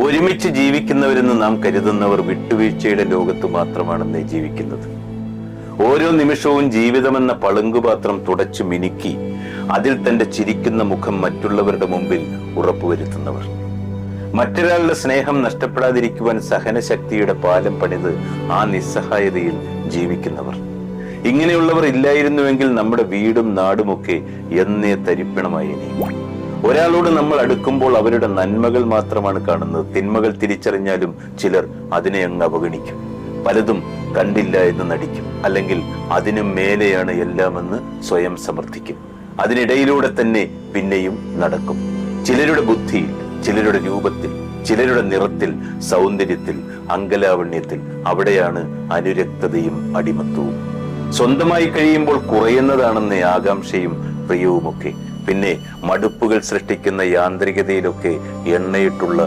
ഒരുമിച്ച് ജീവിക്കുന്നവരെന്ന് നാം കരുതുന്നവർ വിട്ടുവീഴ്ചയുടെ ലോകത്ത് മാത്രമാണെന്നേ ജീവിക്കുന്നത്. ഓരോ നിമിഷവും ജീവിതമെന്ന പളുങ്കുപാത്രം തുടച്ചു മിനുക്കി അതിൽ തന്റെ ചിരിക്കുന്ന മുഖം മറ്റുള്ളവരുടെ മുമ്പിൽ ഉറപ്പുവരുത്തുന്നവർ, മറ്റൊരാളുടെ സ്നേഹം നഷ്ടപ്പെടാതിരിക്കുവാൻ സഹനശക്തിയുടെ പാലം പണിത് ആ നിസ്സഹായതയിൽ ജീവിക്കുന്നവർ. ഇങ്ങനെയുള്ളവർ ഇല്ലായിരുന്നുവെങ്കിൽ നമ്മുടെ വീടും നാടുമൊക്കെ എന്നേ തരിപ്പണമായി. ഒരാളോട് നമ്മൾ അടുക്കുമ്പോൾ അവരുടെ നന്മകൾ മാത്രമാണ് കാണുന്നത്. തിന്മകൾ തിരിച്ചറിഞ്ഞാലും ചിലർ അതിനെ അങ്ങ് അവഗണിക്കും. പലതും കണ്ടില്ല എന്ന് നടിക്കും, അല്ലെങ്കിൽ അതിനും മേലെയാണ് എല്ലാമെന്ന് സ്വയം സമർത്ഥിക്കും. അതിനിടയിലൂടെ തന്നെ പിന്നെയും നടക്കും. ചിലരുടെ ബുദ്ധിയിൽ, ചിലരുടെ രൂപത്തിൽ, ചിലരുടെ നിറത്തിൽ, സൗന്ദര്യത്തിൽ, അങ്കലാവണ്യത്തിൽ. അവിടെയാണ് അനുരക്തതയും അടിമത്വവും. സ്വന്തമായി കഴിയുമ്പോൾ കുറയുന്നതാണെന്ന ആകാംക്ഷയും പ്രിയവുമൊക്കെ. പിന്നെ മടുപ്പുകൾ സൃഷ്ടിക്കുന്ന യാന്ത്രികതയിലൊക്കെ എണ്ണയിട്ടുള്ള